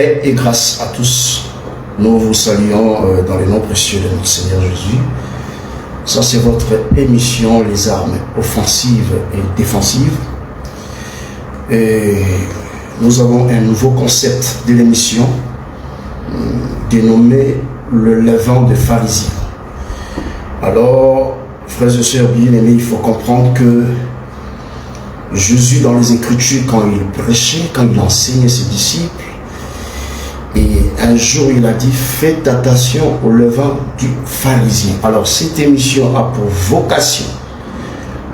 Paix et grâce à tous. Nous vous saluons dans le nom précieux de notre Seigneur Jésus. Ça, c'est votre émission, les armes offensives et défensives. Et nous avons un nouveau concept de l'émission dénommé le levain des pharisiens. Alors, frères et sœurs bien-aimés, il faut comprendre que Jésus, dans les Écritures, quand il prêchait, quand il enseignait ses disciples, et un jour, il a dit, faites attention au levain du pharisien. Alors, cette émission a pour vocation,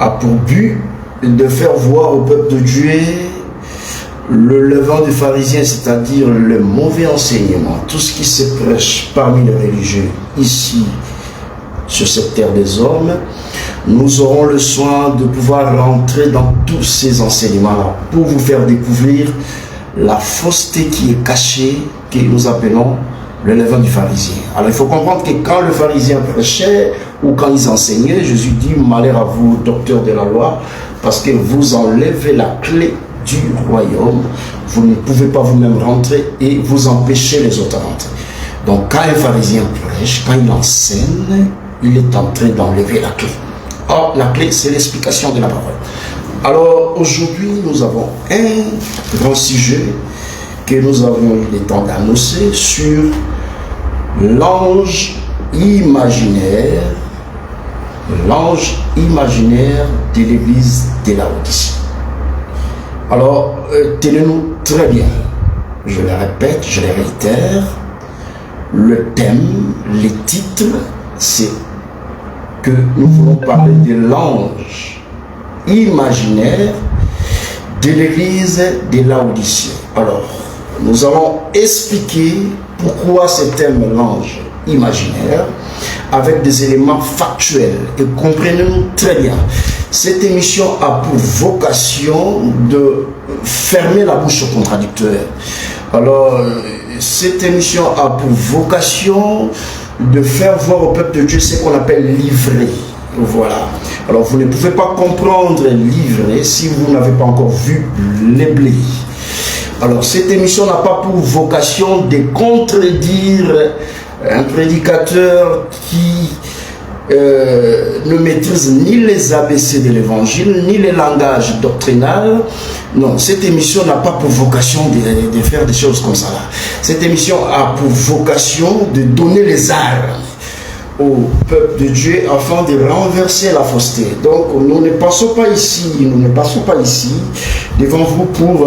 a pour but de faire voir au peuple de Dieu le levain du pharisien, c'est-à-dire le mauvais enseignement, tout ce qui se prêche parmi les religieux ici, sur cette terre des hommes. Nous aurons le soin de pouvoir rentrer dans tous ces enseignements-là pour vous faire découvrir la fausseté qui est cachée, que nous appelons le levain du pharisien. Alors il faut comprendre que quand le pharisien prêchait ou quand ils enseignaient, Jésus dit « Malheur à vous, docteurs de la loi, parce que vous enlevez la clé du royaume, vous ne pouvez pas vous-même rentrer et vous empêchez les autres à rentrer. » Donc quand un pharisien prêche, quand il enseigne, il est en train d'enlever la clé. Or, la clé, c'est l'explication de la parole. Alors, aujourd'hui, nous avons un grand sujet que nous avons eu le temps d'annoncer sur l'ange imaginaire de l'église de Laodicée. Alors, tenez-nous très bien. Je le répète, je le réitère. Le thème, les titres, c'est que nous voulons parler de l'ange imaginaire de l'église de Laodicée. Alors, nous allons expliquer pourquoi ce thème l'ange imaginaire avec des éléments factuels. Et comprenez-nous très bien, cette émission a pour vocation de fermer la bouche aux contradicteurs. Alors, cette émission a pour vocation de faire voir au peuple de Dieu ce qu'on appelle livrer. Voilà. Alors vous ne pouvez pas comprendre livrer si vous n'avez pas encore vu les blés. Alors cette émission n'a pas pour vocation de contredire un prédicateur qui ne maîtrise ni les ABC de l'évangile, ni les langages doctrinal. Non, cette émission n'a pas pour vocation de faire des choses comme ça. Cette émission a pour vocation de donner les armes au peuple de Dieu afin de renverser la fausseté. Donc nous ne passons pas ici devant vous pour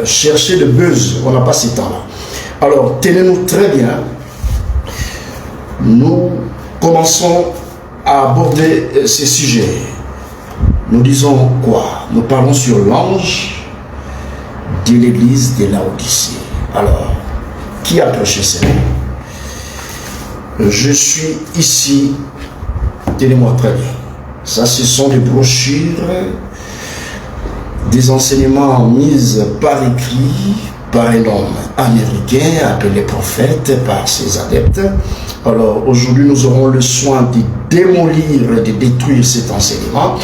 chercher le buzz. On n'a pas ce temps-là. Alors tenez-nous très bien. Nous commençons à aborder ces sujets. Nous disons quoi? Nous parlons sur l'ange de l'église de Laodicée. Alors, qui a prêché cela? Je suis ici, tenez-moi très bien. Ça, ce sont des brochures, des enseignements mis par écrit par un homme américain appelé prophète par ses adeptes. Alors aujourd'hui nous aurons le soin de démolir, de détruire cet enseignement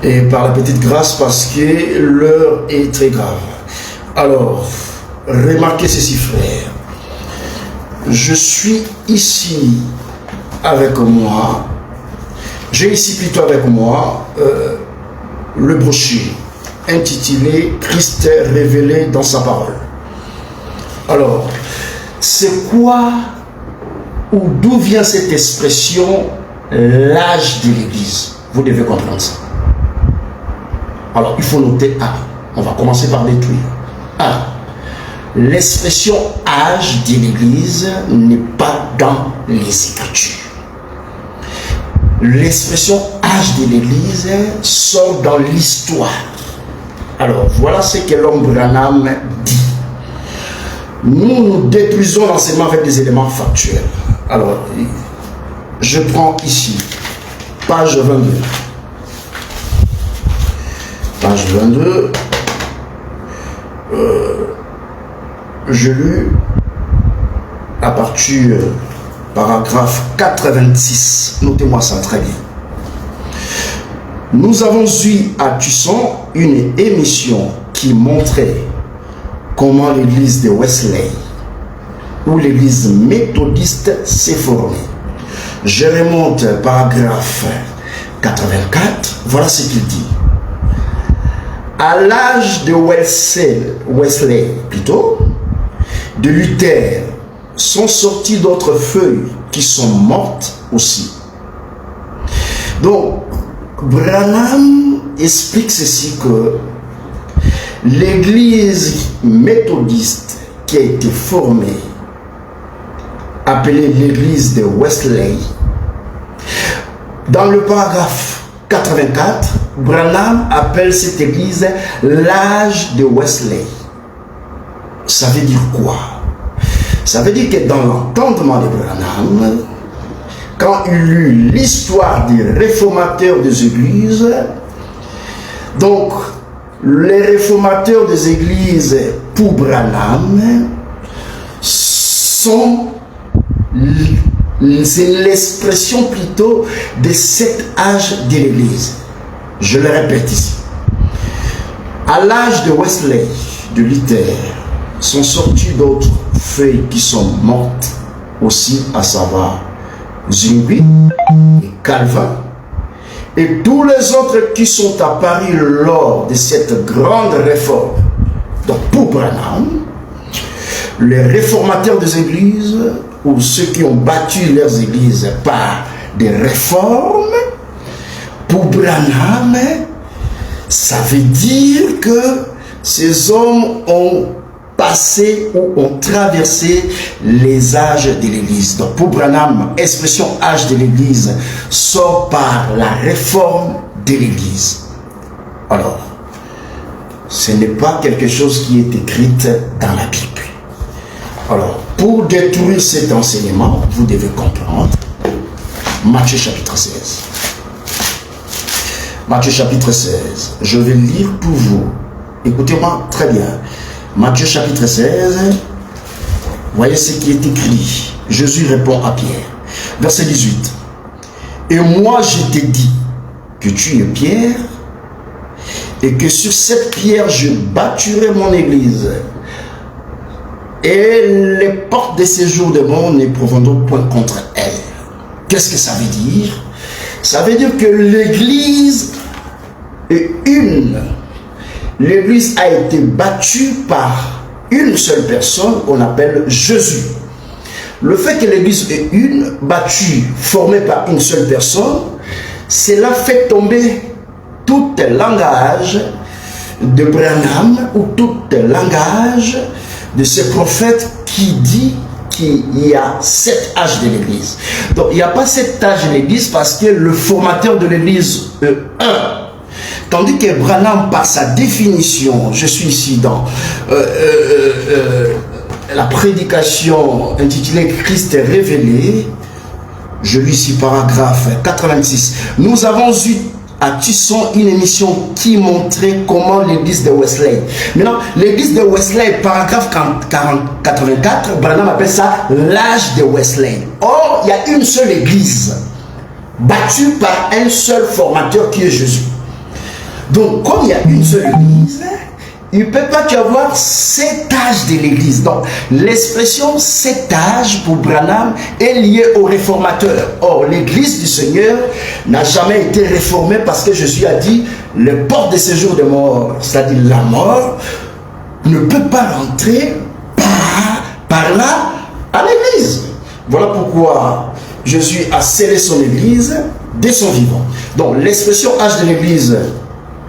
et par la petite grâce parce que l'heure est très grave. Alors remarquez ceci frères, je suis ici avec moi, j'ai ici plutôt avec moi le brochure intitulé Christ révélé dans sa parole. Alors, c'est quoi ou d'où vient cette expression l'âge de l'église? Vous devez comprendre ça. Alors, il faut noter A. On va commencer par détruire. A. L'expression âge de l'église n'est pas dans les Écritures. L'expression âge de l'église sort dans l'histoire. Alors, voilà ce que l'homme Branham dit. Nous détruisons l'enseignement avec des éléments factuels. Alors, je prends ici, page 22. Page 22. Je lus à partir paragraphe 86. Notez-moi ça très bien. Nous avons eu à Tucson une émission qui montrait comment l'église de Wesley où l'église méthodiste s'est formée. Je remonte paragraphe 84, voilà ce qu'il dit. À l'âge de Wesley plutôt, de Luther, sont sorties d'autres feuilles qui sont mortes aussi. Donc, Branham explique ceci que l'église méthodiste qui a été formée, appelée l'église de Wesley, dans le paragraphe 84, Branham appelle cette église l'âge de Wesley. Ça veut dire quoi? Ça veut dire que dans l'entendement de Branham, quand il lut l'histoire des réformateurs des églises, donc les réformateurs des églises pour Branham c'est l'expression plutôt de cet âge de l'église. Je le répète ici. À l'âge de Wesley, de Luther, sont sorties d'autres feuilles qui sont mortes aussi, à savoir Zwingli et Calvin, et tous les autres qui sont apparus lors de cette grande réforme. Donc pour Branham, les réformateurs des églises, ou ceux qui ont battu leurs églises par des réformes, pour Branham, ça veut dire que ces hommes ont passé ou ont traversé les âges de l'église. Donc pour Branham, expression âge de l'église sort par la réforme de l'église. Alors, ce n'est pas quelque chose qui est écrit dans la Bible. Alors, pour détruire cet enseignement, vous devez comprendre Matthieu chapitre 16. Matthieu chapitre 16. Je vais lire pour vous. Écoutez-moi très bien. Matthieu chapitre 16. Voyez ce qui est écrit. Jésus répond à Pierre. Verset 18. Et moi je t'ai dit que tu es Pierre, et que sur cette pierre je bâtirai mon église. Et les portes de séjour de monde n'éprouveront point contre elle. Qu'est-ce que ça veut dire? Ça veut dire que l'église est une. L'église a été battue par une seule personne qu'on appelle Jésus. Le fait que l'église est une, battue, formée par une seule personne, cela fait tomber tout langage de Branham ou tout langage de ce prophète qui dit qu'il y a 7 âges de l'église. Donc il n'y a pas 7 âges de l'église parce que le formateur de l'église est un. Tandis que Branham, par sa définition, je suis ici dans la prédication intitulée Christ est révélé, je lis ici paragraphe 86. Nous avons eu à Tusson une émission qui montrait comment l'église de Wesley. Maintenant, l'église de Wesley, paragraphe 84, Branham appelle ça l'âge de Wesley. Or, il y a une seule église, battue par un seul formateur qui est Jésus. Donc, comme il y a une seule église, il ne peut pas y avoir 7 âges de l'église. Donc, l'expression 7 âges pour Branham est liée au réformateur. Or, l'église du Seigneur n'a jamais été réformée parce que Jésus a dit le port de séjour de mort, c'est-à-dire la mort, ne peut pas rentrer par là à l'église. Voilà pourquoi Jésus a scellé son église dès son vivant. Donc, l'expression âge de l'église,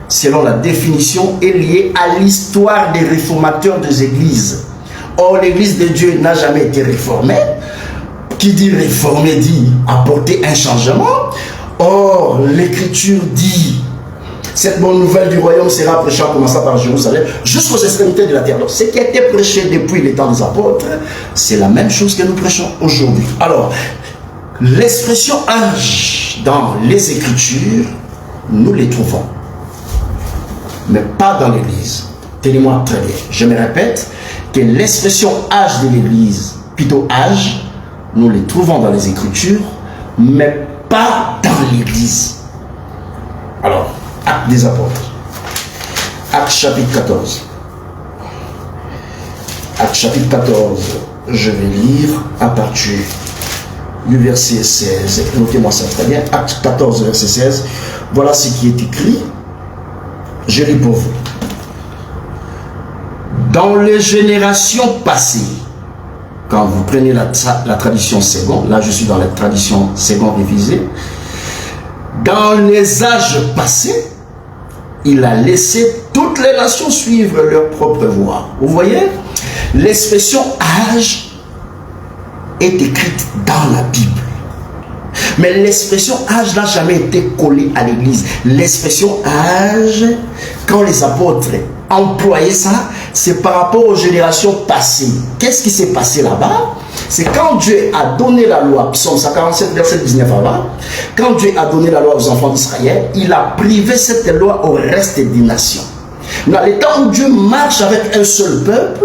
selon la définition, est liée à l'histoire des réformateurs des églises. Or, l'église de Dieu n'a jamais été réformée. Qui dit réformer dit apporter un changement. Or, l'écriture dit cette bonne nouvelle du royaume sera prêchée en commençant par Jérusalem jusqu'aux extrémités de la terre. Donc, ce qui a été prêché depuis les temps des apôtres, c'est la même chose que nous prêchons aujourd'hui. Alors, l'expression âge dans les Écritures, nous les trouvons, mais pas dans l'Église. Tenez-moi très bien. Je me répète que l'expression âge de l'Église, plutôt âge, nous les trouvons dans les Écritures, mais pas dans l'Église. Alors, Actes des Apôtres. Actes chapitre 14. Actes chapitre 14. je vais lire à partir du verset 16. Notez-moi ça très bien. Acte 14, verset 16. Voilà ce qui est écrit. Je lis pour vous. Dans les générations passées, quand vous prenez la tradition seconde, là je suis dans la tradition seconde révisée, dans les âges passés, il a laissé toutes les nations suivre leur propre voie. Vous voyez, l'expression âge est écrite dans la Bible. Mais l'expression âge n'a jamais été collée à l'église. L'expression âge, quand les apôtres employaient ça, c'est par rapport aux générations passées. Qu'est-ce qui s'est passé là-bas? C'est quand Dieu a donné la loi, Psaume 147, verset 19 avant, quand Dieu a donné la loi aux enfants d'Israël, il a privé cette loi au reste des nations. Dans les temps où Dieu marche avec un seul peuple,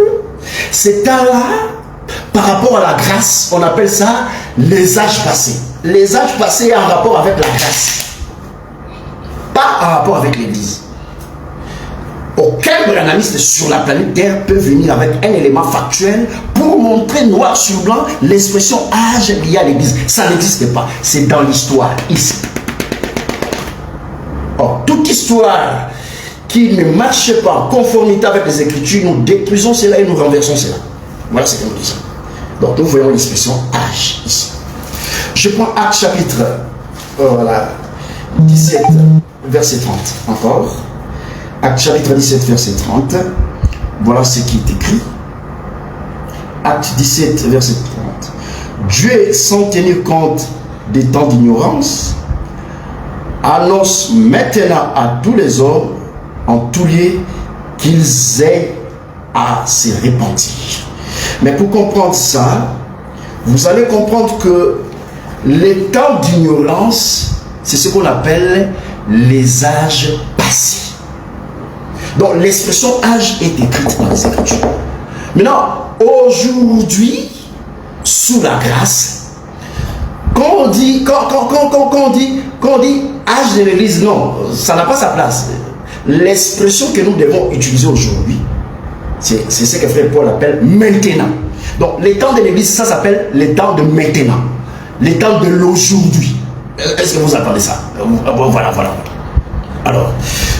c'est temps-là, par rapport à la grâce, on appelle ça les âges passés. Les âges passés en rapport avec la grâce, pas en rapport avec l'église. Aucun branhamiste sur la planète Terre peut venir avec un élément factuel pour montrer noir sur blanc l'expression âge liée à l'église. Ça n'existe pas. C'est dans l'histoire, ici. Or, toute histoire qui ne marche pas en conformité avec les Écritures, nous détruisons cela et nous renversons cela. Voilà ce que nous disons. Donc, nous voyons l'expression âge ici. Je prends Acte chapitre 17, verset 30. Encore. Acte chapitre 17, verset 30. Voilà ce qui est écrit. Acte 17, verset 30. Dieu, sans tenir compte des temps d'ignorance, annonce maintenant à tous les hommes, en tous lieux, qu'ils aient à se repentir. Mais pour comprendre ça, vous allez comprendre que les temps d'ignorance, c'est ce qu'on appelle les âges passés. Donc l'expression âge est écrite dans les Écritures. Maintenant, aujourd'hui, sous la grâce, quand on dit âge de l'église, non, ça n'a pas sa place. L'expression que nous devons utiliser aujourd'hui, c'est ce que frère Paul appelle maintenant. Donc les temps de l'église, ça s'appelle les temps de maintenant. Les temps de l'aujourd'hui. Est-ce que vous entendez ça? Voilà. Alors,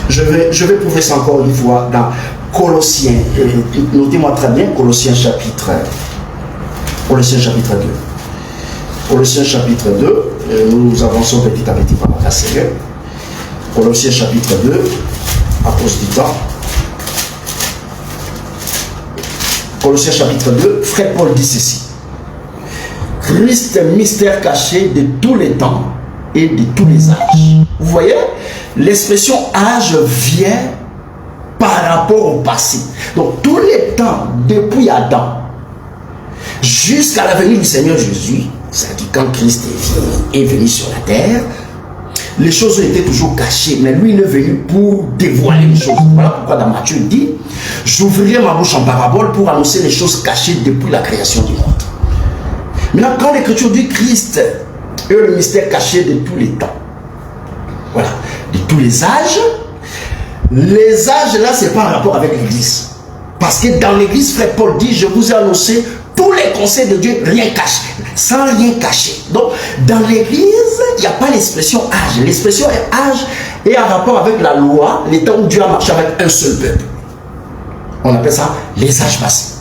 je vais prouver ça encore une fois dans Colossiens. Notez-moi très bien, Colossiens chapitre 2. Colossiens chapitre 2, nous avançons petit à petit par la grâce Seigneur. Colossiens chapitre 2, à cause du temps. Colossiens chapitre 2, frère Paul dit ceci. Christ, mystère caché de tous les temps et de tous les âges. Vous voyez, l'expression âge vient par rapport au passé. Donc, tous les temps, depuis Adam, jusqu'à la venue du Seigneur Jésus, c'est-à-dire quand Christ est venu sur la terre, les choses étaient toujours cachées, mais lui il est venu pour dévoiler les choses. Voilà pourquoi dans Matthieu il dit, j'ouvrirai ma bouche en parabole pour annoncer les choses cachées depuis la création du monde. Maintenant, quand l'Écriture dit Christ est le mystère caché de tous les temps, voilà, de tous les âges là, c'est pas en rapport avec l'Église. Parce que dans l'Église, frère Paul dit, je vous ai annoncé tous les conseils de Dieu, rien caché, sans rien cacher. Donc, dans l'Église, il n'y a pas l'expression âge. L'expression âge est en rapport avec la loi, les temps où Dieu a marché avec un seul peuple. On appelle ça les âges passés.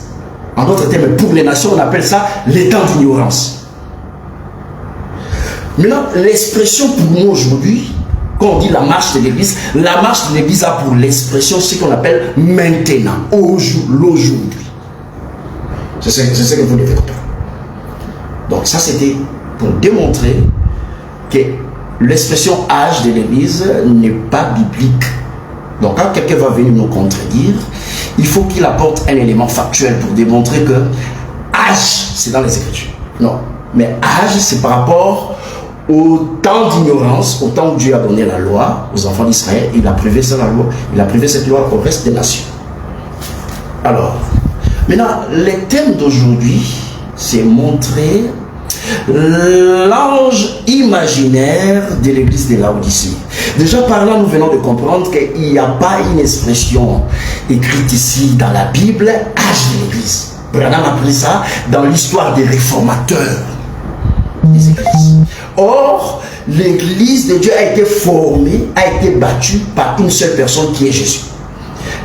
En d'autres termes, pour les nations, on appelle ça les temps d'ignorance. Maintenant, l'expression pour nous aujourd'hui, quand on dit la marche de l'Église a pour l'expression ce qu'on appelle maintenant, l'aujourd'hui. C'est ce que vous devez comprendre. Donc ça, c'était pour démontrer que l'expression âge de l'Église n'est pas biblique. Donc quand quelqu'un va venir nous contredire, il faut qu'il apporte un élément factuel pour démontrer que âge, c'est dans les Écritures. Non, mais âge, c'est par rapport au temps d'ignorance, au temps où Dieu a donné la loi aux enfants d'Israël. Il a privé cette loi, cette loi au reste des nations. Alors, maintenant, les thèmes d'aujourd'hui, c'est montrer l'ange imaginaire de l'église de Laodicée. Déjà par là, nous venons de comprendre qu'il n'y a pas une expression écrite ici dans la Bible, âge de l'église. Branham a pris ça dans l'histoire des réformateurs des églises. Or, l'église de Dieu a été formée, a été battue par une seule personne qui est Jésus.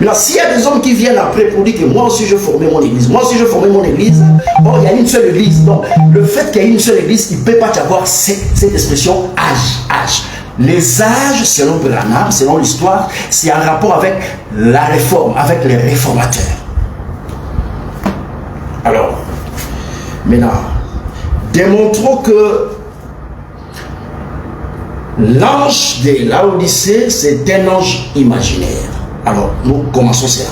Là, s'il y a des hommes qui viennent après pour dire que moi aussi je formais mon église, moi aussi je formais mon église, or il y a une seule église. Donc, le fait qu'il y ait une seule église, il ne peut pas y avoir cette expression âge. Les âges, selon Branham, selon l'histoire, c'est un rapport avec la réforme, avec les réformateurs. Alors, maintenant, démontrons que l'ange de Laodicée, c'est un ange imaginaire. Alors, nous commençons cela.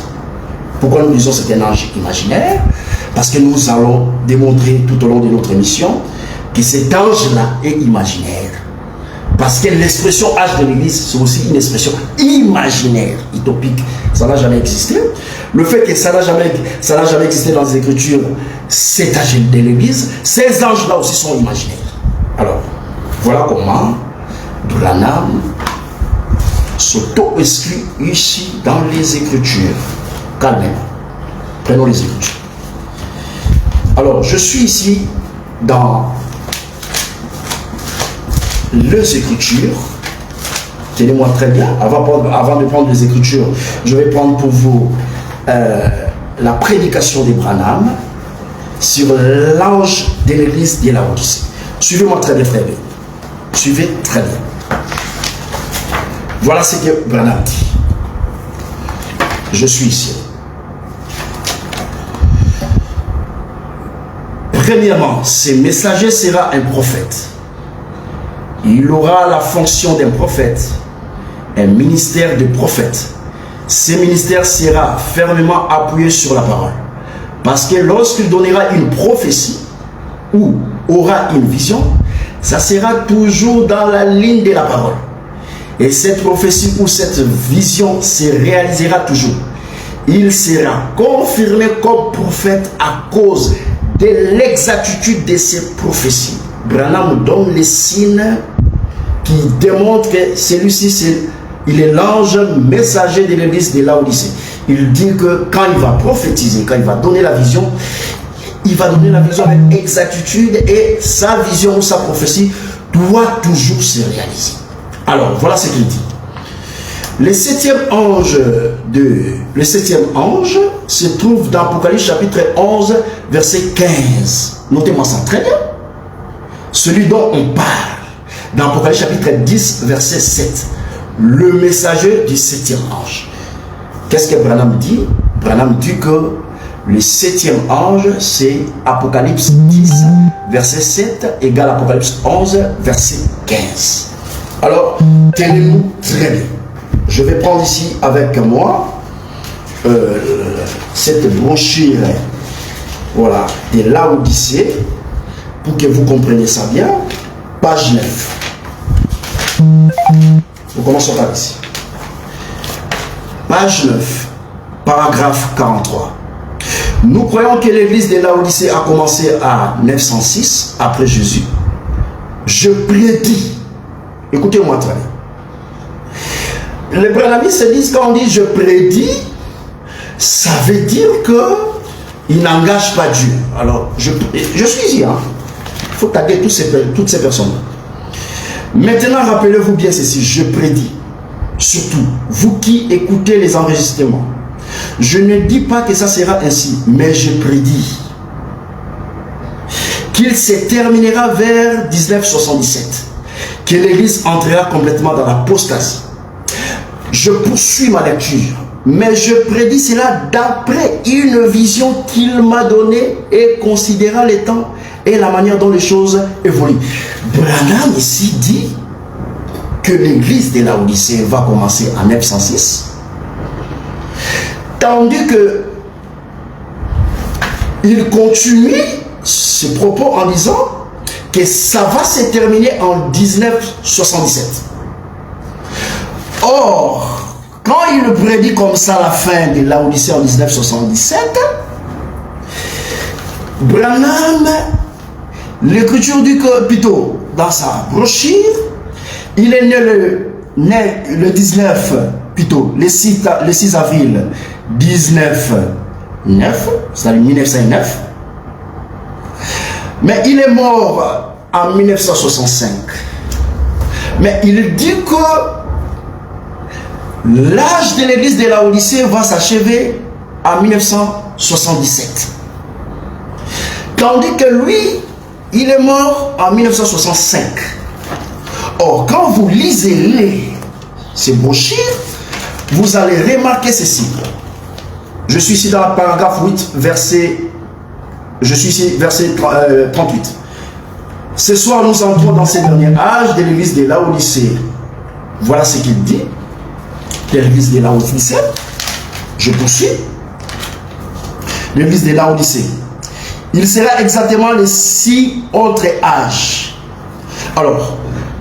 Pourquoi nous disons que c'est un ange imaginaire? Parce que nous allons démontrer tout au long de notre émission que cet ange-là est imaginaire. Parce que l'expression âge de l'église, c'est aussi une expression imaginaire, utopique. Ça n'a jamais existé. Le fait que ça n'a jamais existé dans les Écritures, cet âge de l'église, ces anges-là aussi sont imaginaires. Alors, voilà comment Branham s'auto-exclut ici dans les Écritures. Calmement. Prenons les Écritures. Alors, je suis ici dans les Écritures. Tenez-moi très bien. Avant de prendre les Écritures, je vais prendre pour vous la prédication de Branham sur l'ange de l'église de Laodicée. Suivez-moi très bien, très bien. Suivez très bien. Voilà ce que Branham dit. Je suis ici. Premièrement, ce messager sera un prophète. Il aura la fonction d'un prophète, un ministère de prophète. Ce ministère sera fermement appuyé sur la parole. Parce que lorsqu'il donnera une prophétie ou aura une vision, ça sera toujours dans la ligne de la parole. Et cette prophétie ou cette vision se réalisera toujours. Il sera confirmé comme prophète à cause de l'exactitude de ces prophéties. Branham donne les signes qui démontrent que celui-ci, il est l'ange messager de l'église de Laodicée. Il dit que quand il va prophétiser, quand il va donner la vision, il va donner la vision avec exactitude et sa vision ou sa prophétie doit toujours se réaliser. Alors, voilà ce qu'il dit. Le septième ange se trouve dans Apocalypse chapitre 11, verset 15. Notez-moi ça très bien. Celui dont on parle dans Apocalypse chapitre 10, verset 7. Le messager du septième ange. Qu'est-ce que Branham dit? Branham dit que le septième ange, c'est Apocalypse 10, verset 7, égale Apocalypse 11, verset 15. Alors, tenez-nous très bien. Je vais prendre ici avec moi cette brochure, voilà, de Laodicée, pour que vous compreniez ça bien. Page 9. Nous commençons par ici. Page 9, paragraphe 43. Nous croyons que l'église de Laodicée a commencé à 906 après Jésus. Je prédis. Écoutez-moi très bien. Les brahmanistes se disent, quand on dit je prédis, ça veut dire que il n'engage pas Dieu. Alors, je suis ici, hein. Il faut taguer toutes ces personnes. Maintenant, rappelez-vous bien ceci, je prédis. Surtout, vous qui écoutez les enregistrements. Je ne dis pas que ça sera ainsi, mais je prédis qu'il se terminera vers 1977, que l'Église entrera complètement dans l'apostasie. Je poursuis ma lecture, mais je prédis cela d'après une vision qu'il m'a donnée et considérant les temps et la manière dont les choses évoluent. Branham ici dit que l'église de Laodicée va commencer en 906, tandis que il continue ses propos en disant que ça va se terminer en 1977. Or, quand il prédit comme ça la fin de Laodicée en 1977, Branham, l'écriture dit que, plutôt, dans sa brochure, il est né le 19, plutôt, le 6 avril 19 c'est-à-dire 1909. Mais il est mort en 1965. Mais il dit que l'âge de l'église de Laodicée va s'achever en 1977. Tandis que lui, il est mort en 1965. Or, quand vous lisez ces brochures, vous allez remarquer ceci. Je suis ici dans le paragraphe 8, verset 38. Ce soir, nous entrons dans ce dernier âge de l'église de Laodicée. Voilà ce qu'il dit de l'église de Laodicée. Je poursuis. L'église de Laodicée. Il sera exactement les 6 autres âges. Alors,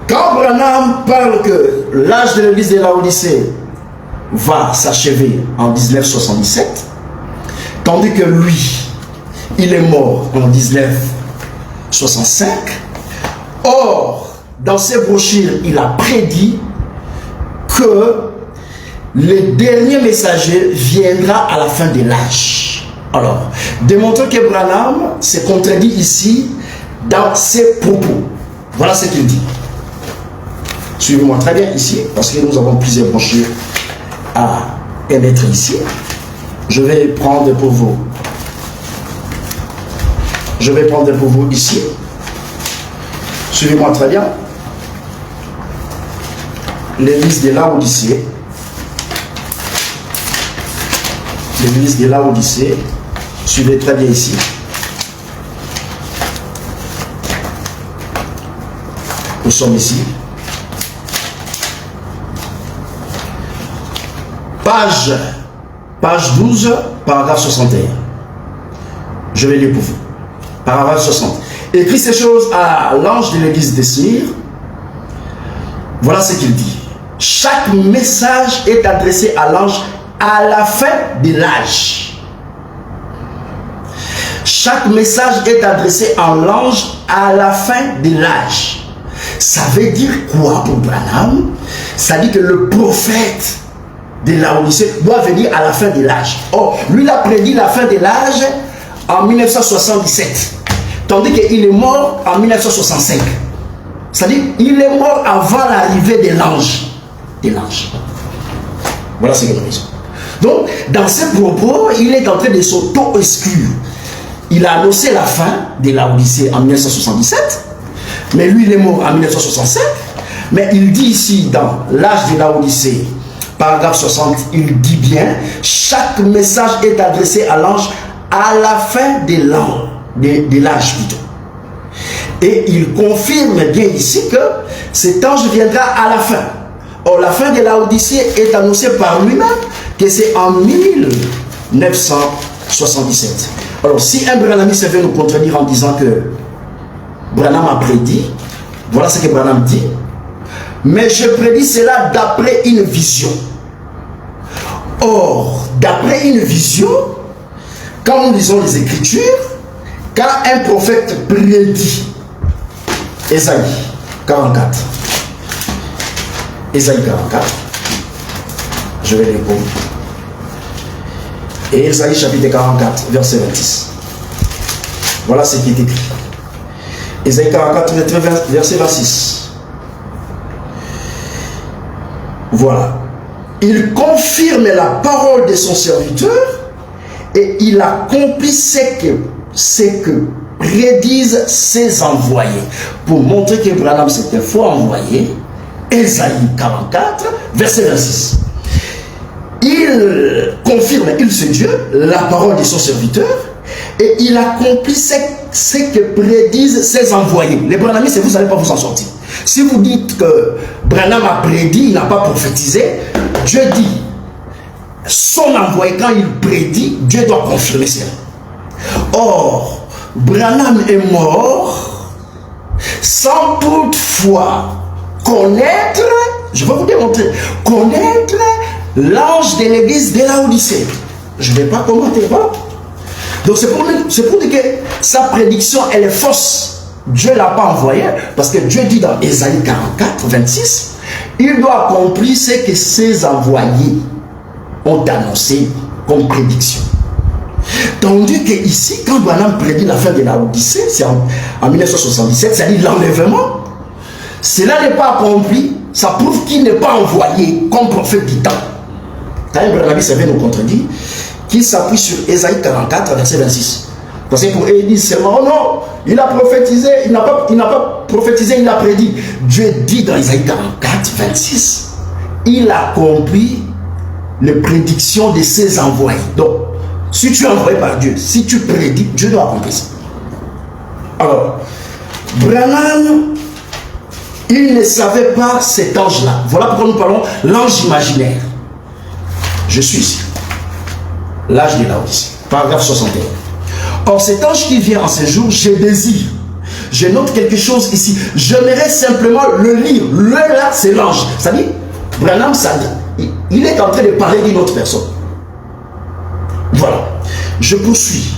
quand Branham parle que l'âge de l'église de Laodicée va s'achever en 1977, tandis que lui, il est mort en 1965. Or, dans ses brochures, il a prédit que le dernier messager viendra à la fin de l'âge. Alors, démontrons que Branham se contredit ici dans ses propos. Voilà ce qu'il dit. Suivez-moi très bien ici, parce que nous avons plusieurs brochures à émettre ici. Je vais prendre pour vous. Je vais prendre pour vous ici. Suivez-moi très bien. L'église de Laodicée. L'église de Laodicée. Suivez très bien ici. Nous sommes ici. Page 12, paragraphe 61. Je vais lire pour vous. Paragraphe 60. Écrit ces choses à l'ange de l'église de Smyrne. Voilà ce qu'il dit. Chaque message est adressé à l'ange à la fin de l'âge. Chaque message est adressé à l'ange à la fin de l'âge. Ça veut dire quoi pour Branham? Ça dit que le prophète de Laodicée doit venir à la fin de l'âge. Or, lui, il a prédit la fin de l'âge en 1977. Tandis qu'il est mort en 1965. C'est-à-dire qu'il est mort avant l'arrivée de l'ange. Voilà ce que nous disons. Donc, dans ses propos, il est en train de s'auto-exclure. Il a annoncé la fin de Laodicée en 1977, mais lui, il est mort en 1965. Mais il dit ici, dans l'âge de Laodicée, paragraphe 60, il dit bien, chaque message est adressé à l'ange à la fin de l'âge plutôt. Et il confirme bien ici que cet ange viendra à la fin. Or, la fin de Laodicée est annoncée par lui-même que c'est en 1977. Alors, si un branhamiste veut nous contredire en disant que Branham a prédit, voilà ce que Branham dit, mais je prédis cela d'après une vision. Or, d'après une vision, quand nous lisons les Écritures, quand un prophète prédit, Ésaïe 44, Ésaïe 44, je vais les prendre. Et Ésaïe chapitre 44, verset 26. Voilà ce qui est écrit. Ésaïe 44, verset 26. Voilà. Il confirme la parole de son serviteur et il accomplit ce que prédisent ses envoyés. Pour montrer que Branham s'était faux envoyé, Ésaïe 44, verset 26. Il confirme, il c'est Dieu, la parole de son serviteur et il accomplit ce que prédisent ses envoyés. Les branhamistes, vous n'allez pas vous en sortir. Si vous dites que Branham a prédit, il n'a pas prophétisé, Dieu dit, son envoyé, quand il prédit, Dieu doit confirmer cela. Or, Branham est mort sans toutefois connaître, je vais vous démontrer, connaître l'ange de l'église de Laodicée. Je ne vais pas commenter, pas. Donc c'est pour dire que sa prédiction, elle est fausse. Dieu ne l'a pas envoyé, parce que Dieu dit dans Ésaïe 44, 26, il doit accomplir ce que ses envoyés ont annoncé comme prédiction. Tandis que ici, quand Branham prédit la fin de la Odyssée, c'est en 1977, c'est-à-dire l'enlèvement, cela n'est pas accompli, ça prouve qu'il n'est pas envoyé comme prophète du temps. Quand un Branham vient nous contredire, qui s'appuie sur Ésaïe 44, verset 26. Parce que pour eux, ils disent seulement, oh non, il a prophétisé, il n'a pas prophétisé, il a prédit. Dieu dit dans Ésaïe 44, 26, il a accompli les prédictions de ses envoyés. Donc, si tu es envoyé par Dieu, si tu prédis, Dieu doit accomplir ça. Alors, Branham, il ne savait pas cet ange-là. Voilà pourquoi nous parlons l'ange imaginaire. Je suis ici. L'âge de la Odyssée. Paragraphe 61. Or, cet ange qui vient en ce jour, je désire. Je note quelque chose ici. J'aimerais simplement le lire. Le là, c'est l'ange. Ça dit, Branham, il est en train de parler d'une autre personne. Voilà. Je poursuis.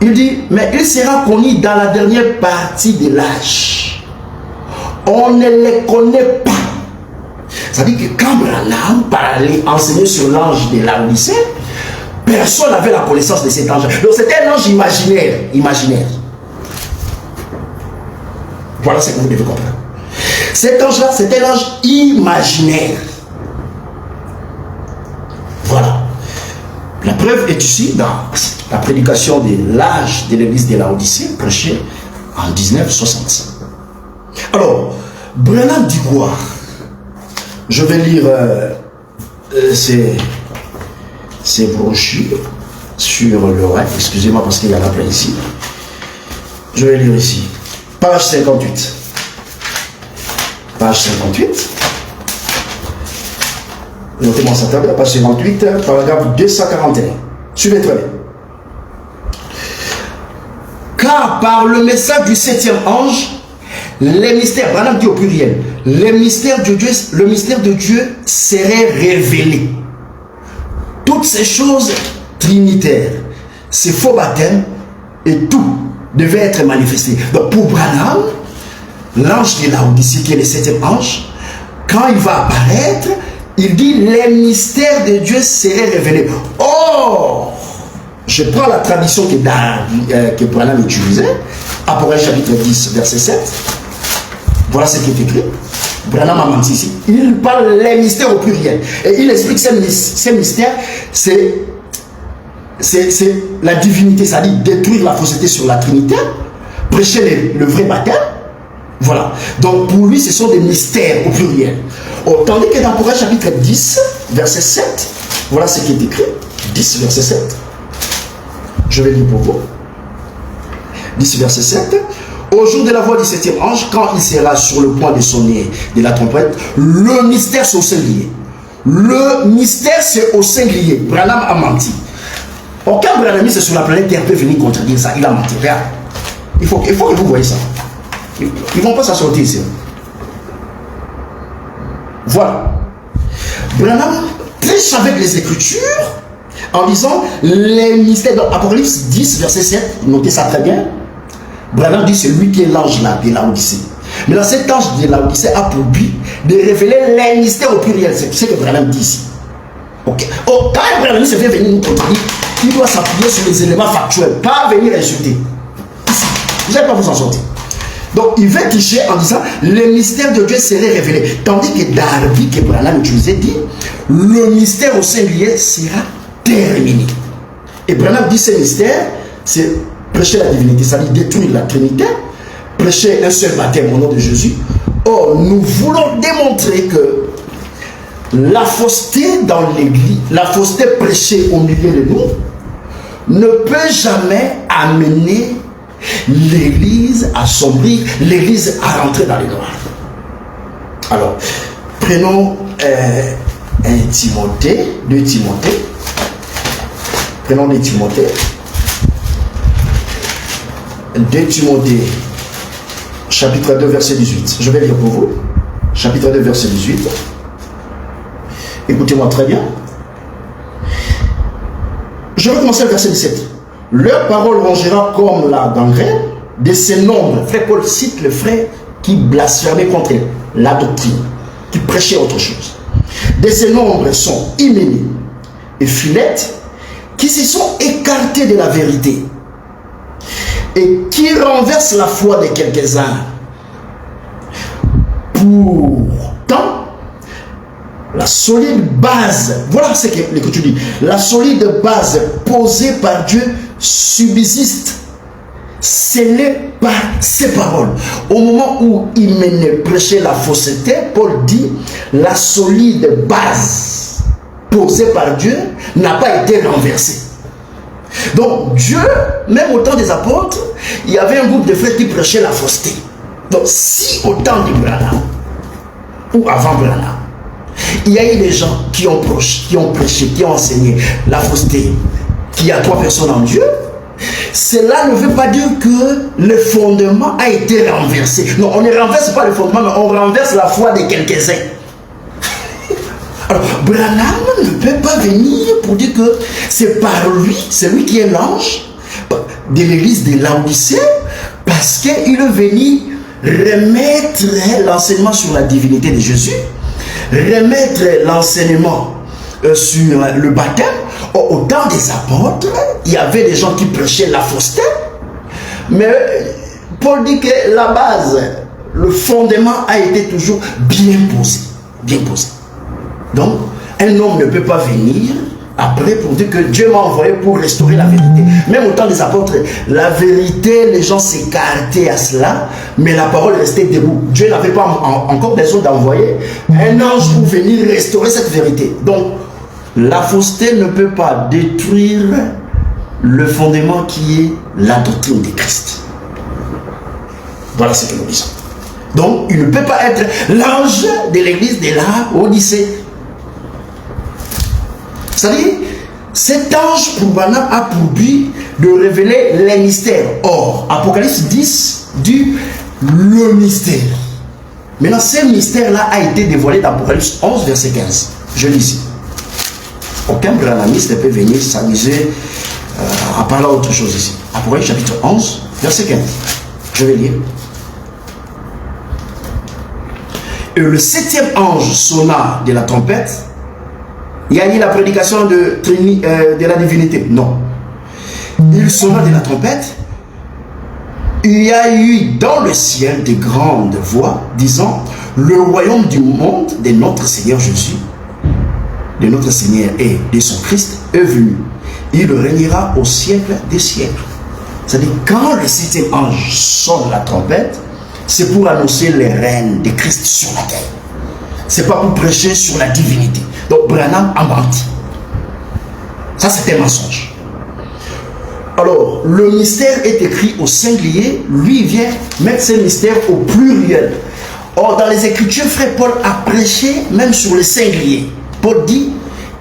Il dit, mais il sera connu dans la dernière partie de l'âge. On ne les connaît pas. Ça dit que quand Branham parlait, enseignait sur l'ange de la Odyssée, personne n'avait la connaissance de cet ange. Donc c'était un ange imaginaire. Voilà ce que vous devez comprendre. Cet ange-là, c'était un ange imaginaire. Voilà. La preuve est ici dans la prédication de l'âge de l'église de la Odyssée, prêchée en 1965. Alors, Branham dit quoi? Je vais lire ces brochures sur le règne. Excusez-moi parce qu'il y en a plein ici. Je vais lire ici. Page 58. Page 58. Notez-moi ça table, page 58, paragraphe 241. Suivez très bien. Car par le message du 7e ange, les mystères, Branham dit au pluriel, le mystère de Dieu serait révélé. Toutes ces choses trinitaires, ces faux baptêmes et tout devait être manifesté. Donc pour Branham, l'ange de la Odyssée, qui est le 7e ange, quand il va apparaître, il dit les mystères de Dieu seraient révélés. Or, je prends la tradition que Branham utilisait, Apocalypse chapitre 10, verset 7. Voilà ce qui est écrit. Branham a menti ici. Il parle les mystères au pluriel. Et il explique ces mystères, c'est la divinité, c'est-à-dire détruire la fausseté sur la Trinité, prêcher le vrai baptême. Voilà. Donc pour lui, ce sont des mystères au pluriel. Tandis que dans Apocalypse chapitre 10, verset 7, voilà ce qui est écrit. 10, verset 7. Je vais lire pour vous. 10, verset 7. Au jour de la voix du 7e ange, quand il sera sur le point de sonner de la trompette, le mystère c'est au singulier. Le mystère c'est au singulier. Branham a menti. Aucun Branhamiste sur la planète Terre peut venir contredire ça. Il a menti. Regarde. Il faut que vous voyez ça. Ils ne vont pas s'en sortir ici. Voilà. Branham triche avec les Écritures en disant les mystères. Dans Apocalypse 10, verset 7, notez ça très bien. Branham dit c'est lui qui est l'ange de la Odyssée. Mais dans cet ange de la Odyssée a pour but de révéler les mystères au pluriel. C'est ce que Branham dit ici. Okay. Quand un Branhamiste vient venir nous contredire, il doit s'appuyer sur les éléments factuels, pas venir insulter. Ici, vous n'allez pas vous en sortir. Donc il va tricher en disant les mystères de Dieu seraient révélés. Tandis que Darby, que Branham utilisait, dit le mystère au singulier sera terminé. Et Branham dit ce mystère, c'est prêcher la divinité, c'est-à-dire détruire la Trinité, prêcher un seul baptême au nom de Jésus. Or, nous voulons démontrer que la fausseté dans l'église, la fausseté prêchée au milieu de nous, ne peut jamais amener l'église à sombrir, l'église à rentrer dans les noirs. Alors, prenons 2 Timothée. Prenons 2 Timothée. 2 Timothée, chapitre 2, verset 18. Je vais lire pour vous. Chapitre 2, verset 18. Écoutez-moi très bien. Je vais commencer le verset 17. Leur parole rongera comme la gangrène de ces nombres. Frère Paul cite le frère qui blasphémait contre la doctrine, qui prêchait autre chose. De ces nombres sont Hyménée et Philette, qui se sont écartés de la vérité et qui renversent la foi de quelques-uns. Pourtant, la solide base, voilà ce que tu dis, la solide base posée par Dieu subsiste, scellée par ses paroles. Au moment où il menait prêcher la fausseté, Paul dit, la solide base posée par Dieu n'a pas été renversée. Donc Dieu, même au temps des apôtres, il y avait un groupe de frères qui prêchaient la fausseté. Donc si au temps de Branham, ou avant Branham, il y a eu des gens qui ont prêché, qui ont enseigné la fausseté, qu'il y a 3 personnes en Dieu, cela ne veut pas dire que le fondement a été renversé. Non, on ne renverse pas le fondement, mais on renverse la foi de quelques-uns. Alors, Branham ne peut pas venir pour dire que c'est par lui, c'est lui qui est l'ange de l'église de Laodicée, parce qu'il est venu remettre l'enseignement sur la divinité de Jésus, remettre l'enseignement sur le baptême. Au temps des apôtres, il y avait des gens qui prêchaient la fausseté, mais Paul dit que la base, le fondement a été toujours bien posé, bien posé. Donc, un homme ne peut pas venir après pour dire que Dieu m'a envoyé pour restaurer la vérité. Même au temps des apôtres, la vérité, les gens s'écartaient à cela, mais la parole restait debout. Dieu n'avait pas encore besoin d'envoyer un ange pour venir restaurer cette vérité. Donc, la fausseté ne peut pas détruire le fondement qui est la doctrine de Christ. Voilà ce que nous disons. Donc, il ne peut pas être l'ange de l'église de Laodicée. C'est-à-dire, cet ange pour Branham a pour but de révéler les mystères. Or, Apocalypse 10 dit le mystère. Maintenant, ce mystère-là a été dévoilé dans Apocalypse 11, verset 15. Je lis ici. Aucun branhamiste ne peut venir s'amuser à parler autre chose ici. Apocalypse chapitre 11, verset 15. Je vais lire. Et le 7e ange sonna de la trompette. Il y a eu la prédication de la divinité. Non. Il sonna de la trompette. Il y a eu dans le ciel de grandes voix disant, le royaume du monde de notre Seigneur Jésus, de notre Seigneur et de son Christ est venu. Il régnera au siècle des siècles. C'est-à-dire, quand le 7e ange sonne la trompette, c'est pour annoncer les règnes de Christ sur la terre. C'est pas pour prêcher sur la divinité. Donc Branham a menti. Ça, c'est un mensonge. Alors, le mystère est écrit au singulier. Lui, il vient mettre ce mystère au pluriel. Or, dans les Écritures, frère Paul a prêché même sur le singulier. Paul dit,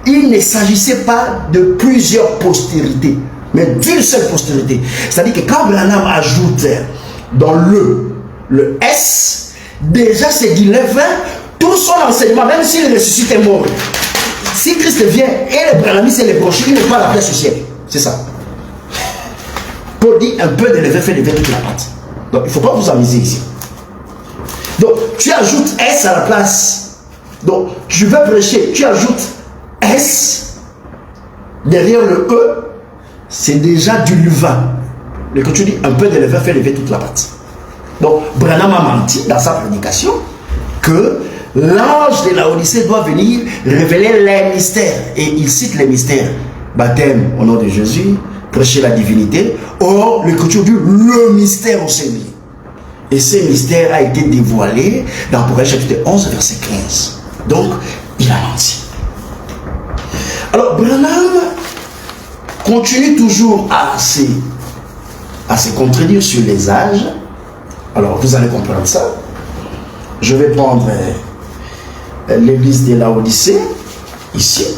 il ne s'agissait pas de plusieurs postérités, mais d'une seule postérité. C'est-à-dire que quand Branham ajoute dans le S, déjà c'est dit le 20, tout son enseignement, même s'il ressuscite est mort. Si Christ vient et les branhamistes et les brochures, il n'est pas à la place au ciel. C'est ça. Paul dit un peu de lever fait lever toute la pâte. Donc il ne faut pas vous amuser ici. Donc tu ajoutes S à la place. Donc tu veux prêcher, tu ajoutes S derrière le E, c'est déjà du levain. Et quand tu dis un peu de levain fait lever toute la pâte. Donc Branham a menti dans sa prédication que l'ange de Laodicée doit venir révéler les mystères. Et il cite les mystères. Baptême au nom de Jésus, prêcher la divinité. Or, l'Écriture dit le mystère au Seigneur. Et ce mystère a été dévoilé dans Apocalypse chapitre 11, verset 15. Donc, il a menti. Alors, Branham continue toujours à se contredire sur les âges. Alors, vous allez comprendre ça. Je vais prendre l'église de Laodicée, ici.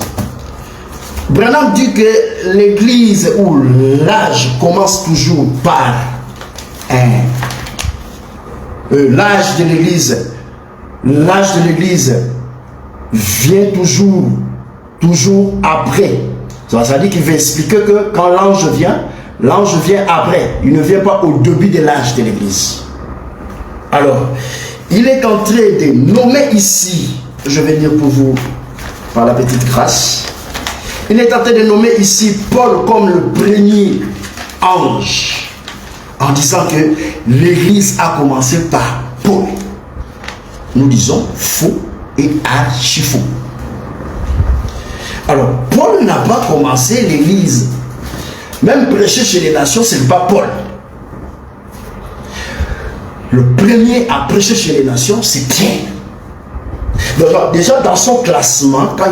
Branham dit que l'église où l'âge commence toujours par l'âge de l'église vient toujours après. Ça veut dire qu'il va expliquer que quand l'ange vient après. Il ne vient pas au début de l'âge de l'église. Alors, il est en train de nommer ici, je vais dire pour vous, par la petite grâce, Il est en train de nommer ici Paul comme le premier ange, en disant que l'église a commencé par Paul. Nous disons faux et archi faux. Alors, Paul n'a pas commencé l'église. Même prêcher chez les nations, ce n'est pas Paul. Le premier à prêcher chez les nations, c'est Pierre. Donc, déjà, dans son classement, quand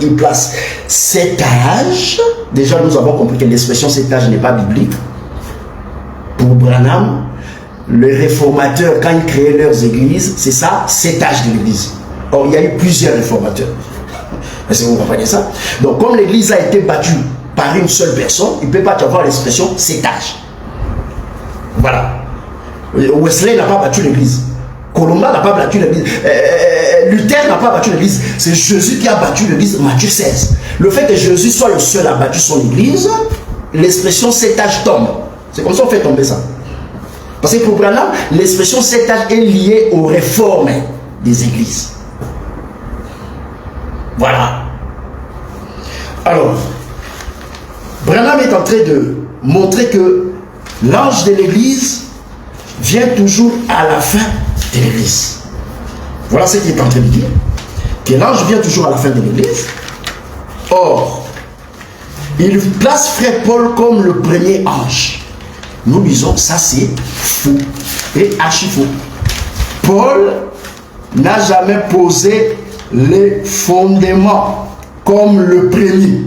il place cet âge, déjà nous avons compris que l'expression cet âge n'est pas biblique. Pour Branham, les réformateurs, quand ils créaient leurs églises, c'est ça, cet âge de l'église. Or, il y a eu plusieurs réformateurs. Est-ce que vous comprenez ça? Donc, comme l'église a été battue par une seule personne, il ne peut pas y avoir l'expression cet âge. Voilà. Wesley n'a pas battu l'église. Colomba n'a pas battu l'église. Luther n'a pas battu l'église. C'est Jésus qui a battu l'église, Matthieu 16. Le fait que Jésus soit le seul à battu son église, l'expression cet âge tombe. C'est comme ça qu'on fait tomber ça. Parce que pour Branham, l'expression cet âge est liée aux réformes des églises. Voilà. Alors, Branham est en train de montrer que l'ange de l'église vient toujours à la fin de l'église. Voilà ce qu'il est en train de dire. Que l'ange vient toujours à la fin de l'église. Or, il place frère Paul comme le premier ange. Nous disons, ça c'est faux et archi faux. Paul n'a jamais posé les fondements comme le premier.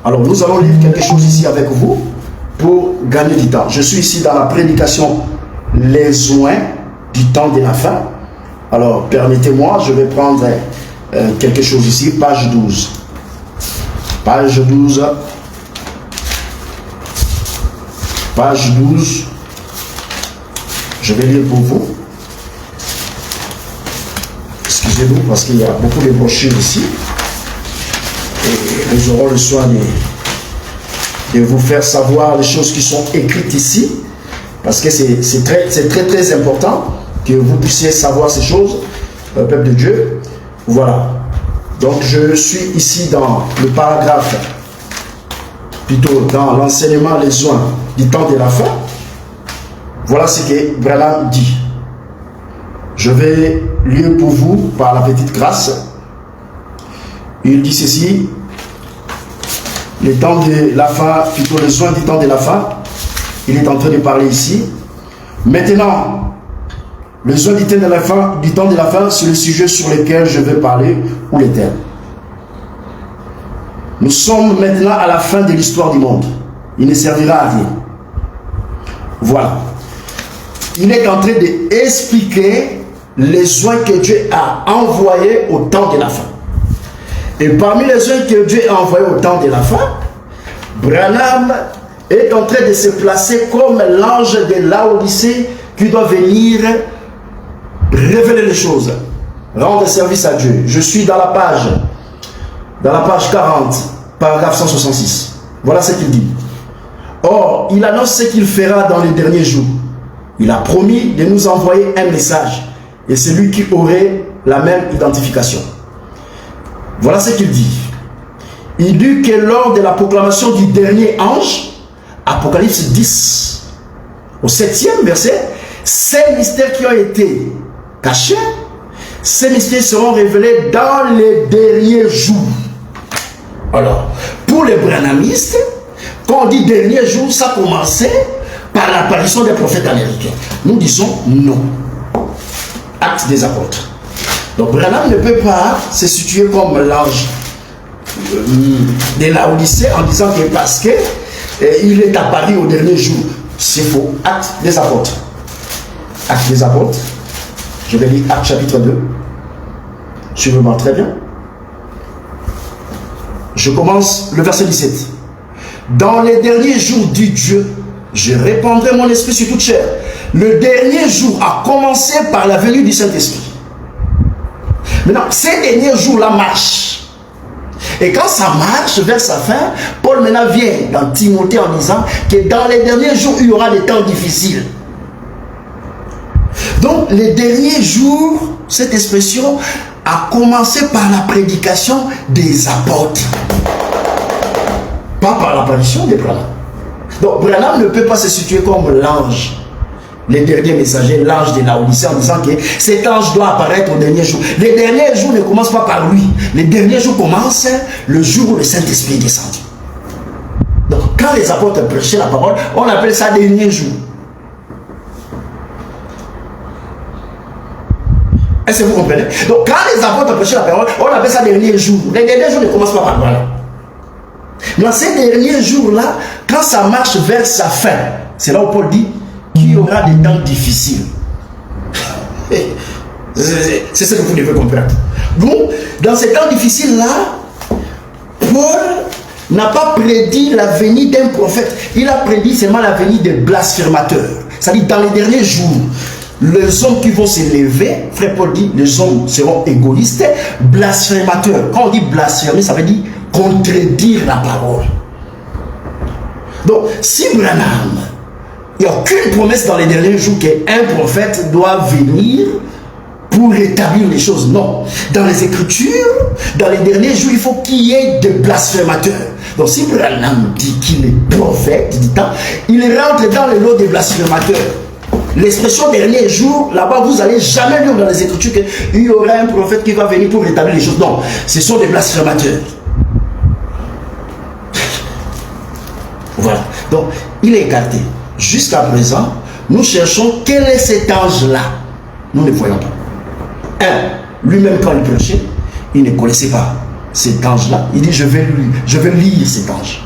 Alors nous allons lire quelque chose ici avec vous pour gagner du temps. Je suis ici dans la prédication Les Soins du temps de la fin. Alors permettez-moi, je vais prendre quelque chose ici, page 12. Page 12. Page 12. Je vais lire pour vous. Excusez-nous parce qu'il y a beaucoup de brochures ici. Et nous aurons le soin de vous faire savoir les choses qui sont écrites ici. Parce que c'est très important que vous puissiez savoir ces choses, peuple de Dieu. Voilà. Donc je suis ici dans le paragraphe, plutôt dans l'enseignement les soins du temps de la fin. Voilà ce que Branham dit. Je vais lire pour vous par la petite grâce. Il dit ceci: le temps de la fin, plutôt le soin du temps de la fin. Il est en train de parler ici. Maintenant, le soin du temps de la fin, c'est le sujet sur lequel je vais parler, ou les termes. Nous sommes maintenant à la fin de l'histoire du monde. Il ne servira à rien. Voilà. Il est en train d'expliquer les soins que Dieu a envoyés au temps de la fin. Et parmi les soins que Dieu a envoyés au temps de la fin, Branham est en train de se placer comme l'ange de Laodicée qui doit venir révéler les choses, rendre service à Dieu. Je suis dans la page 40, paragraphe 166. Voilà ce qu'il dit. Or, il annonce ce qu'il fera dans les derniers jours. Il a promis de nous envoyer un message, et c'est lui qui aurait la même identification. Voilà ce qu'il dit. Il dit que lors de la proclamation du dernier ange, Apocalypse 10, au 7e verset, ces mystères qui ont été cachés, ces mystères seront révélés dans les derniers jours. Alors, pour les branhamistes, quand on dit dernier jour, ça commençait par l'apparition des prophètes américains. Nous disons non. Acte des apôtres. Donc Branham ne peut pas se situer comme l'ange de Laodicée en disant que parce que il est apparu au dernier jour. C'est faux. Acte des apôtres. Acte des apôtres. Je vais lire Acte chapitre 2. Suivez-moi très bien. Je commence le verset 17. Dans les derniers jours, dit Dieu, je répandrai mon esprit sur toute chair. Le dernier jour a commencé par la venue du Saint-Esprit. Maintenant, ces derniers jours-là marchent. Et quand ça marche vers sa fin, Paul maintenant vient dans Timothée en disant que dans les derniers jours, il y aura des temps difficiles. Donc, les derniers jours, cette expression a commencé par la prédication des apôtres. pas par l'apparition de Branham. Donc Branham ne peut pas se situer comme l'ange, les derniers messagers, l'ange de Laodicée, en disant que cet ange doit apparaître au dernier jour. Les derniers jours ne commencent pas par lui. Les derniers jours commencent le jour où le Saint-Esprit est descendu. Donc quand les apôtres prêchaient la parole, on appelle ça dernier jour. Est-ce que vous comprenez? Donc quand les apôtres prêchaient la parole, on appelle ça dernier jour. Les derniers jours ne commencent pas par là. Dans ces derniers jours-là, quand ça marche vers sa fin, c'est là où Paul dit qu'il y aura des temps difficiles. C'est ce que vous devez comprendre. Donc, dans ces temps difficiles-là, Paul n'a pas prédit la venue d'un prophète. Il a prédit seulement la venue des blasphémateurs. C'est-à-dire, dans les derniers jours, les hommes qui vont s'élever, frère Paul dit, les hommes seront égoïstes, blasphémateurs. Quand on dit blasphémer, ça veut dire contredire la parole. Donc, si Branham, il n'y a aucune promesse dans les derniers jours qu'un prophète doit venir pour rétablir les choses. Non. Dans les Écritures, dans les derniers jours, il faut qu'il y ait des blasphémateurs. Donc, si Branham dit qu'il est prophète, il rentre dans le lot des blasphémateurs. L'expression dernier jour, là-bas, vous n'allez jamais lire dans les Écritures qu'il y aura un prophète qui va venir pour rétablir les choses. Non, ce sont des blasphémateurs. Voilà. Donc, il est écarté. Jusqu'à présent, nous cherchons quel est cet ange-là. Nous ne le voyons pas. Lui-même, quand il prêchait, il ne connaissait pas cet ange-là. Il dit, je vais lire cet ange.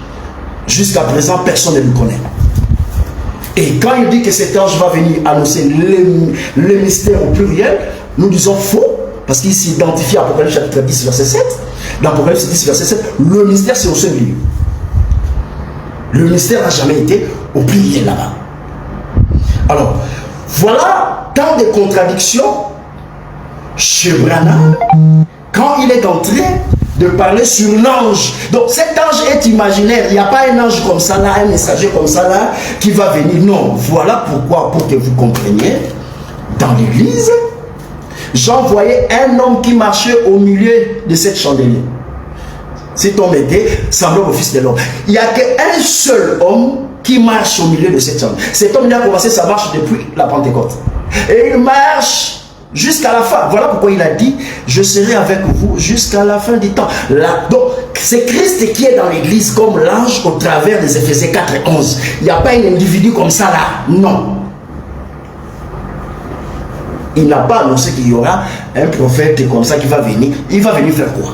Jusqu'à présent, personne ne le connaît. Et quand il dit que cet ange va venir annoncer le mystère au pluriel, nous disons faux, parce qu'il s'identifie à Apocalypse chapitre 10, verset 7. Dans Apocalypse 10, verset 7, le mystère, c'est au singulier. Le mystère n'a jamais été au pluriel là-bas. Alors, voilà tant de contradictions chez Branham quand il est en train de parler sur l'ange. Donc cet ange est imaginaire. Il n'y a pas un ange comme ça là, un messager comme ça là qui va venir. Non, voilà pourquoi, pour que vous compreniez, dans l'église, Jean voyait un homme qui marchait au milieu de cette chandelier. Cet homme était semblable au Fils de l'homme. Il n'y a qu'un seul homme qui marche au milieu de cette chandelier. Cet homme, il a commencé sa marche depuis la Pentecôte. Et il marche jusqu'à la fin. Voilà pourquoi il a dit, je serai avec vous jusqu'à la fin du temps. Là, donc, c'est Christ qui est dans l'église comme l'ange au travers des Éphésiens 4 et 11. Il n'y a pas un individu comme ça là. Non. Il n'a pas annoncé qu'il y aura un prophète comme ça qui va venir. Il va venir faire quoi?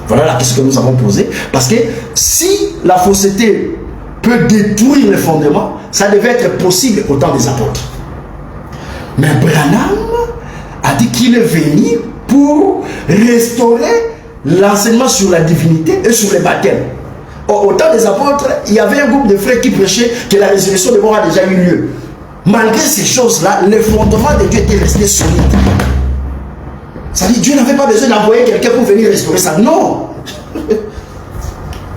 Voilà la question que nous avons posée. Parce que si la fausseté peut détruire les fondements, ça devait être possible au temps des apôtres. Mais Branham a dit qu'il est venu pour restaurer l'enseignement sur la divinité et sur les baptêmes. Au temps des apôtres, il y avait un groupe de frères qui prêchaient que la résurrection de mort a déjà eu lieu. Malgré ces choses-là, le fondement de Dieu était resté solide. Ça dit, Dieu n'avait pas besoin d'envoyer quelqu'un pour venir restaurer ça. Non.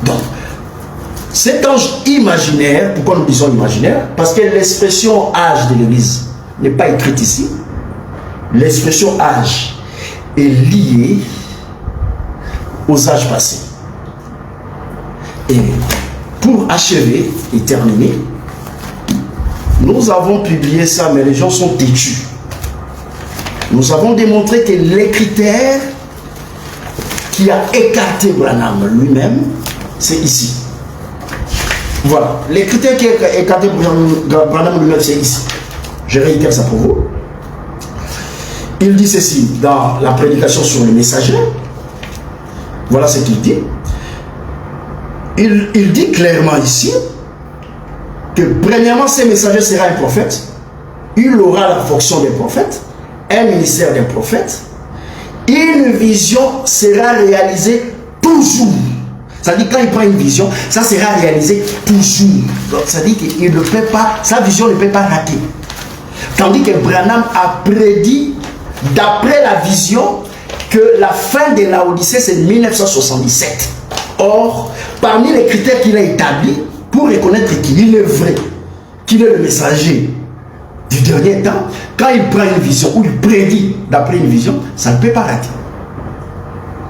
Donc, cet ange imaginaire, pourquoi nous disons imaginaire? Parce que l'expression âge de l'Église n'est pas écrite ici. L'expression âge est liée aux âges passés. Et pour achever et terminer, nous avons publié ça, mais les gens sont têtus. Nous avons démontré que les critères qui a écarté Branham lui-même, c'est ici. Voilà. Les critères qui a écarté Branham lui-même, c'est ici. Je réitère ça pour vous. Il dit ceci dans la prédication sur le messager. Voilà ce qu'il dit. Il dit clairement ici que premièrement, ce messager sera un prophète. Il aura la fonction d'un prophète, un ministère d'un prophète. Une vision sera réalisée toujours. C'est-à-dire quand il prend une vision, ça sera réalisé toujours. Donc ça dit qu'il ne peut pas, sa vision ne peut pas rater. Tandis que Branham a prédit, d'après la vision, que la fin de Laodicée, c'est 1977. Or, parmi les critères qu'il a établis, pour reconnaître qu'il est vrai, qu'il est le messager du dernier temps, quand il prend une vision, ou il prédit d'après une vision, ça ne peut pas rater.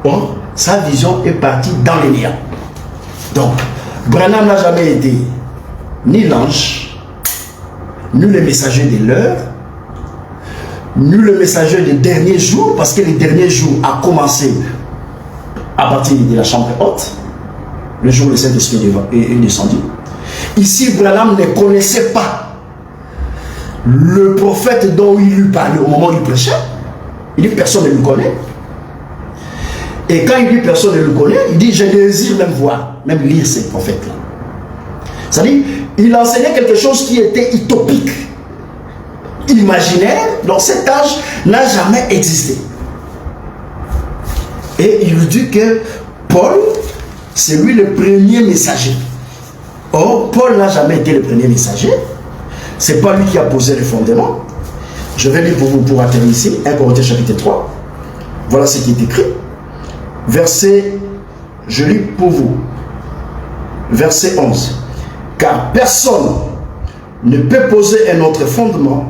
Or, sa vision est partie dans les liens. Donc, Branham n'a jamais été ni l'ange, ni le messager de l'heure, ni le messager des derniers jours, parce que les derniers jours a commencé à partir de la chambre haute, le jour où le Saint-Esprit est descendu. Ici, Branham ne connaissait pas le prophète dont il lui parlait au moment où il prêchait. Il dit personne ne le connaît. Et quand il dit personne ne le connaît, il dit je désire même voir, même lire ces prophètes-là. C'est-à-dire, il enseignait quelque chose qui était utopique, imaginaire, donc cet âge n'a jamais existé. Et il dit que Paul, c'est lui le premier messager. Or, Paul n'a jamais été le premier messager. C'est pas lui qui a posé les fondements. Je vais lire pour vous pour atterrir ici, 1 Corinthiens chapitre 3. Voilà ce qui est écrit. Verset, je lis pour vous. Verset 11. Car personne ne peut poser un autre fondement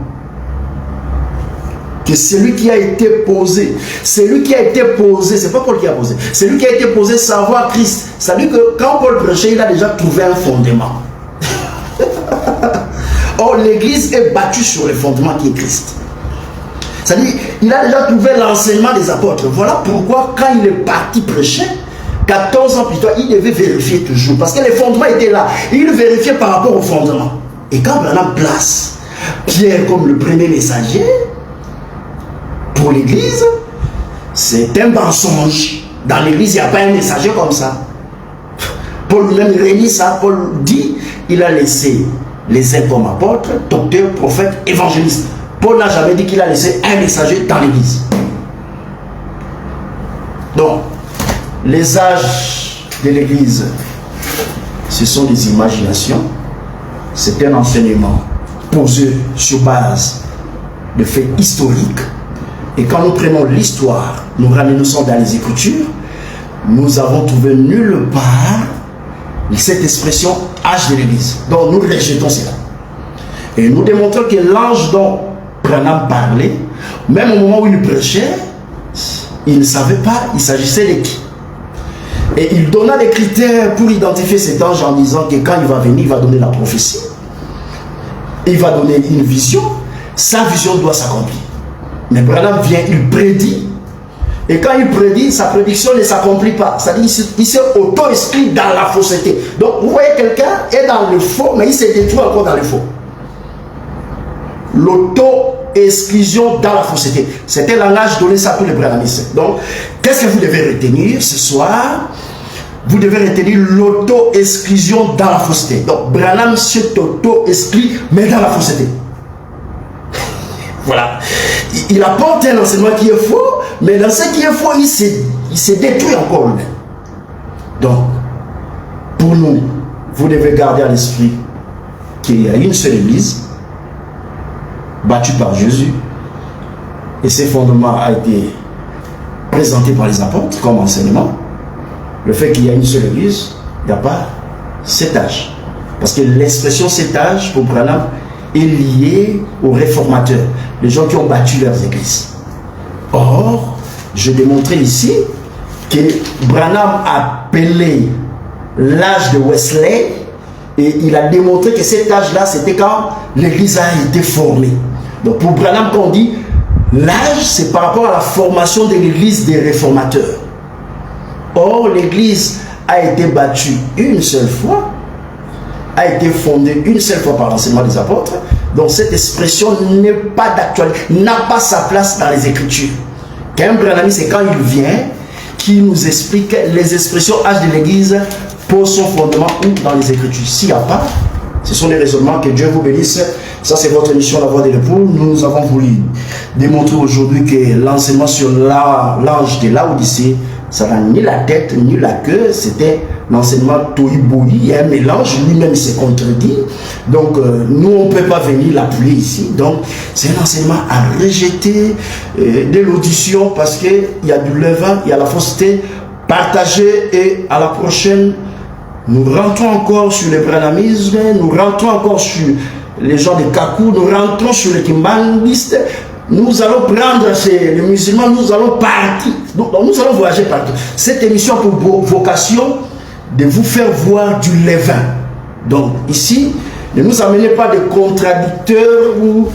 que celui qui a été posé. Celui qui a été posé, c'est pas Paul qui a posé. Celui qui a été posé, savoir Christ. C'est-à-dire que quand Paul prêchait, il a déjà trouvé un fondement. Or, l'église est battue sur le fondement qui est Christ. C'est-à-dire, il a déjà trouvé l'enseignement des apôtres. Voilà pourquoi, quand il est parti prêcher, 14 ans plus tard, il devait vérifier toujours. Parce que les fondements étaient là. Il vérifiait par rapport au fondement. Et quand Branham place Pierre comme le premier messager pour l'église, c'est un mensonge. Dans l'église, il n'y a pas un messager comme ça. Paul lui-même réunit ça. Paul dit, il a laissé les uns comme apôtres, docteurs, prophètes, évangélistes. Paul n'a jamais dit qu'il a laissé un messager dans l'église. Donc, les âges de l'église, ce sont des imaginations. C'est un enseignement posé sur base de faits historiques. Et quand nous prenons l'histoire, nous ramenons ça dans les Écritures, nous avons trouvé nulle part cette expression âge de l'église. Donc nous rejetons cela. Et nous démontrons que l'ange dont Branham parlait, même au moment où il prêchait, il ne savait pas, il s'agissait de qui. Et il donna des critères pour identifier cet ange en disant que quand il va venir, il va donner la prophétie. Il va donner une vision. Sa vision doit s'accomplir. Mais Branham vient, il prédit. Et quand il prédit, sa prédiction ne s'accomplit pas. C'est-à-dire qu'il s'est auto-exclu dans la fausseté. Donc vous voyez, quelqu'un est dans le faux, mais il se détruit encore dans le faux. L'auto-exclusion dans la fausseté. C'était un langage donné ça pour les branhamistes. Donc, qu'est-ce que vous devez retenir ce soir? Vous devez retenir l'auto-exclusion dans la fausseté. Donc, Branham s'est auto-exclu, mais dans la fausseté. Voilà. Il apporte un enseignement qui est faux, mais dans ce qui est faux, il se détruit encore lui-même. Donc, pour nous, vous devez garder à l'esprit qu'il y a une seule église, battue par Jésus, et ses fondements a été présenté par les apôtres comme enseignement. Le fait qu'il y a une seule église, il n'y a pas cet âge. Parce que l'expression cet âge, pour Branham, est liée aux réformateurs, les gens qui ont battu leurs églises. Or, je démontrais ici que Branham a appelé l'âge de Wesley, et il a démontré que cet âge-là, c'était quand l'église a été formée. Donc pour Branham, quand on dit l'âge, c'est par rapport à la formation de l'église des réformateurs. Or, l'église a été battue une seule fois, a été fondée une seule fois par l'enseignement des apôtres. Donc cette expression n'est pas d'actualité, n'a pas sa place dans les Écritures. Qu'un branhamiste, c'est quand il vient, qui nous explique les expressions âge de l'église pour son fondement ou dans les Écritures. S'il n'y a pas, ce sont des raisonnements. Que Dieu vous bénisse. Ça, c'est votre émission La Voix de l'époux. Nous avons voulu démontrer aujourd'hui que l'enseignement sur l'ange de Laodicée, ça n'a ni la tête ni la queue. C'était l'enseignement Toïboui. Il y a un mélange, lui-même s'est contredit. Donc, nous, on ne peut pas venir l'appuyer ici. Donc, c'est un enseignement à rejeter de l'audition parce qu'il y a du levain, il y a la fausseté. Partagez et à la prochaine. Nous rentrons encore sur le branhamisme, nous rentrons encore sur les gens de Kakou, nous rentrons sur les kimbangistes. Nous allons prendre chez les musulmans, nous allons partir. Donc, nous allons voyager partout. Cette émission a pour vocation de vous faire voir du levain. Donc ici, ne nous amenez pas de contradicteurs ou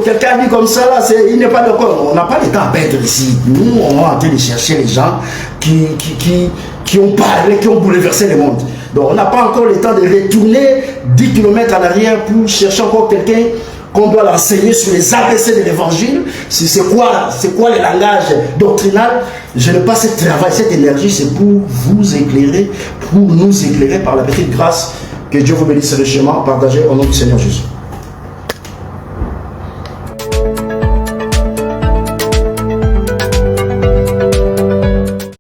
quelqu'un dit comme ça, là, il n'est pas d'accord. On n'a pas le temps à perdre ici. Nous, on est en train de chercher les gens qui ont parlé, qui ont bouleversé le monde. Donc on n'a pas encore le temps de retourner 10 km en arrière pour chercher encore quelqu'un qu'on doit l'enseigner sur les ABC de l'évangile. C'est quoi le langage doctrinal? Je n'ai pas ce travail, cette énergie, c'est pour vous éclairer, pour nous éclairer par la petite grâce. Que Dieu vous bénisse richement. Partagez au nom du Seigneur Jésus.